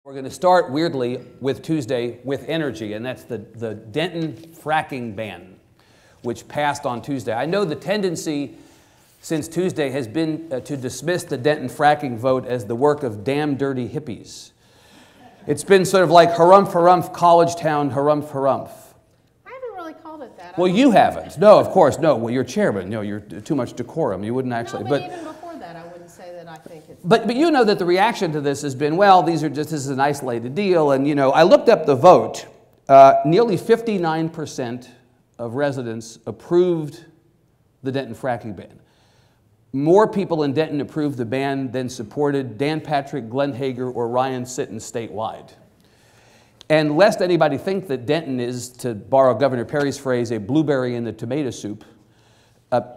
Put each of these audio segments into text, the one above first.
We're going to start, weirdly, with Tuesday with energy, and that's the Denton fracking ban, which passed on Tuesday. I know the tendency since Tuesday has been to dismiss the Denton fracking vote as the work of damn dirty hippies. It's been sort of like harumph, harumph, college town, harumph, harumph. I haven't really called it that. Well, you haven't. No, of course, no. Well, you're chairman. No, you're too much decorum. You wouldn't actually. No, but even before that, I wouldn't say that I think it's... But you know that the reaction to this has been, well, this is an isolated deal. And, you know, I looked up the vote. Nearly 59% of residents approved the Denton fracking ban. More people in Denton approved the ban than supported Dan Patrick, Glenn Hager, or Ryan Sitton statewide. And lest anybody think that Denton is, to borrow Governor Perry's phrase, a blueberry in the tomato soup,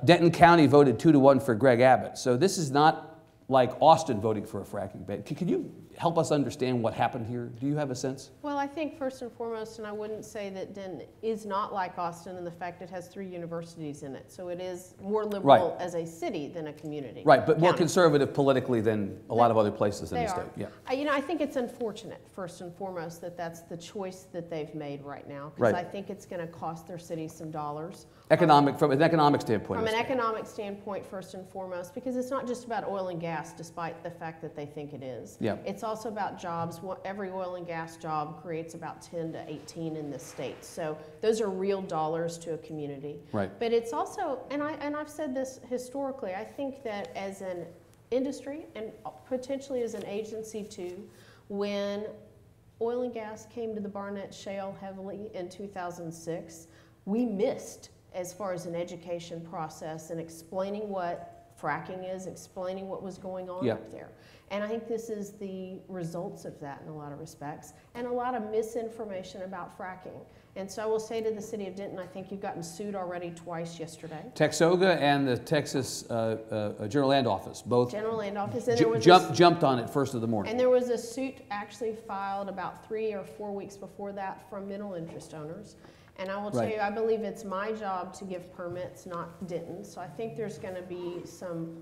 Denton County voted 2-1 for Greg Abbott. So this is not like Austin voting for a fracking ban. Can you help us understand what happened here? Do you have a sense? Well, I think first and foremost, and I wouldn't say that Denton is not like Austin in the fact it has 3 universities in it. So it is more liberal as a city than a community. Right, but more conservative politically than a lot of other places in the state. Yeah. You know, I think it's unfortunate, first and foremost, that that's the choice that they've made right now. Because I think it's going to cost their city some dollars. From an economic standpoint. From an economic standpoint, first and foremost, because it's not just about oil and gas, despite the fact that they think it is. Yeah. It's also about jobs. Every oil and gas job creates about 10 to 18 in this state. So those are real dollars to a community. Right. But it's also, and I've said this historically, I think that as an industry and potentially as an agency too, when oil and gas came to the Barnett Shale heavily in 2006, we missed as far as an education process and explaining what fracking is, explaining what was going on up there. And I think this is the results of that in a lot of respects, and a lot of misinformation about fracking. And so I will say to the city of Denton, I think you've gotten sued already twice yesterday. Texoga and the Texas General Land Office, both General Land Office. And jumped on it first of the morning. And there was a suit actually filed about 3 or 4 weeks before that from mineral interest owners. And I will tell you, I believe it's my job to give permits, not Denton. So I think there's going to be some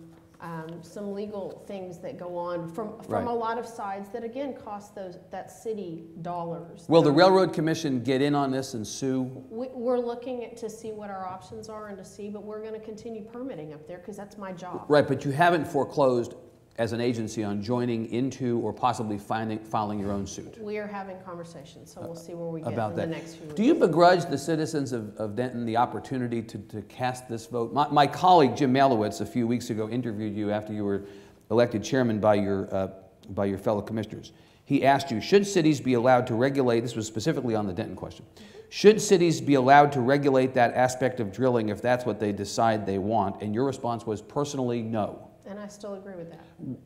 legal things that go on from a lot of sides that again cost that city dollars. Will the Railroad Commission get in on this and sue? We're looking to see what our options are and to see, but we're going to continue permitting up there because that's my job. Right, but you haven't foreclosed as an agency on joining into or possibly filing your own suit. We are having conversations, so we'll see where we get about in that. The next few weeks. Do you begrudge the citizens of Denton the opportunity to cast this vote? My colleague Jim Malowitz a few weeks ago interviewed you after you were elected chairman by your fellow commissioners. He asked you, should cities be allowed to regulate, this was specifically on the Denton question, should cities be allowed to regulate that aspect of drilling if that's what they decide they want? And your response was personally no. And I still agree with that.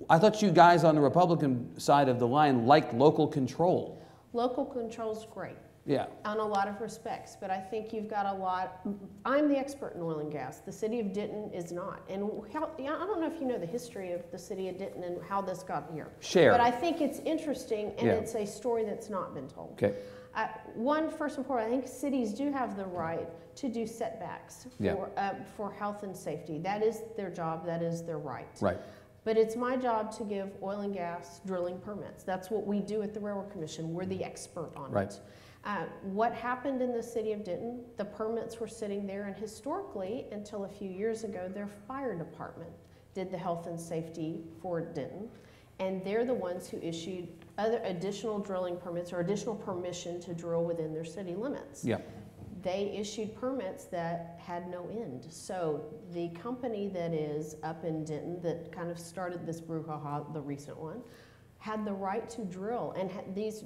I thought you guys on the Republican side of the line liked local control. Local control is great. Yeah. On a lot of respects, but I think you've got a lot. I'm the expert in oil and gas. The city of Denton is not. And I don't know if you know the history of the city of Denton and how this got here. Share. But I think it's interesting, and it's a story that's not been told. Okay. First and foremost, I think cities do have the right to do setbacks for health and safety. That is their job. That is their right. Right. But it's my job to give oil and gas drilling permits. That's what we do at the Railroad Commission. We're the expert on it. What happened in the city of Denton, the permits were sitting there, and historically, until a few years ago, their fire department did the health and safety for Denton, and they're the ones who issued other additional drilling permits or additional permission to drill within their city limits. Yeah. They issued permits that had no end. So the company that is up in Denton that kind of started this brouhaha, the recent one, had the right to drill, and these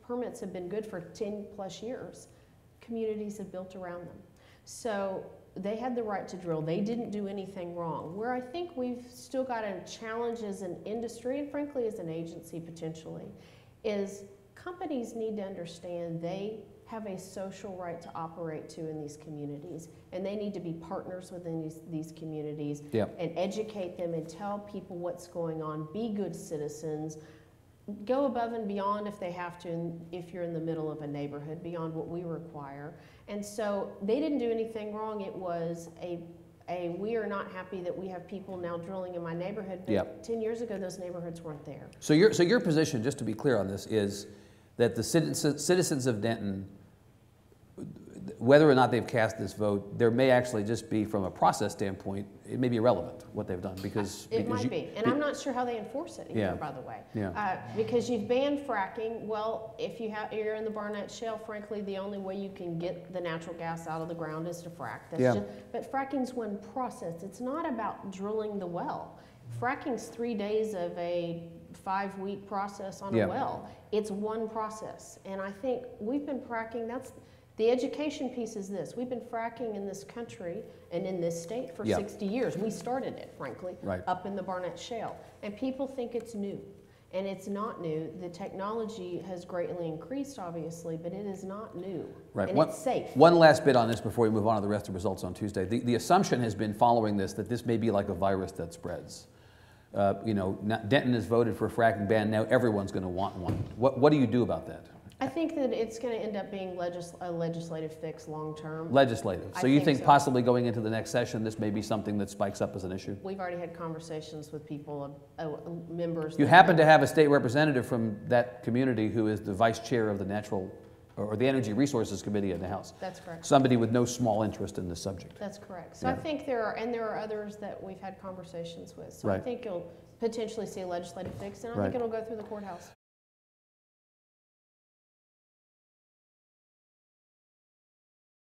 permits have been good for 10 plus years. Communities have built around them. So they had the right to drill. They didn't do anything wrong. Where I think we've still got a challenge as an industry, and frankly as an agency potentially, is companies need to understand they have a social right to operate too in these communities, and they need to be partners within these communities and educate them and tell people what's going on, be good citizens, go above and beyond if they have to, if you're in the middle of a neighborhood, beyond what we require. And so they didn't do anything wrong. It was a we are not happy that we have people now drilling in my neighborhood, but Yep. 10 years ago those neighborhoods weren't there. So your position, just to be clear on this, is that the citizens of Denton, whether or not they've cast this vote, there may actually just be, from a process standpoint, it may be irrelevant what they've done because It might be, and I'm not sure how they enforce it either, Yeah. by the way. Yeah. Because you've banned fracking. Well, if you're in the Barnett Shale, frankly, the only way you can get the natural gas out of the ground is to frack. Yeah. But fracking's one process. It's not about drilling the well. Fracking's 3 days of a 5-week process on Yeah. a well. It's one process, and I think we've been fracking. The education piece is this. We've been fracking in this country and in this state for Yeah. 60 years. We started it, frankly, Right. up in the Barnett Shale. And people think it's new. And it's not new. The technology has greatly increased, obviously, but it is not new. Right. And it's safe. One last bit on this before we move on to the rest of the results on Tuesday. The assumption has been following this that this may be like a virus that spreads. Denton has voted for a fracking ban. Now everyone's going to want one. What do you do about that? I think that it's going to end up being a legislative fix long term. Legislative. So I you think think so. possibly going into the next session, this may be something that spikes up as an issue? We've already had conversations with people, members. You happen to have a state representative from that community who is the vice chair of the the Energy Resources Committee in the House. That's correct. Somebody with no small interest in this subject. That's correct. So Yeah. I think there are others that we've had conversations with. So I Right. think you'll potentially see a legislative fix, and I Right. think it'll go through the courthouse.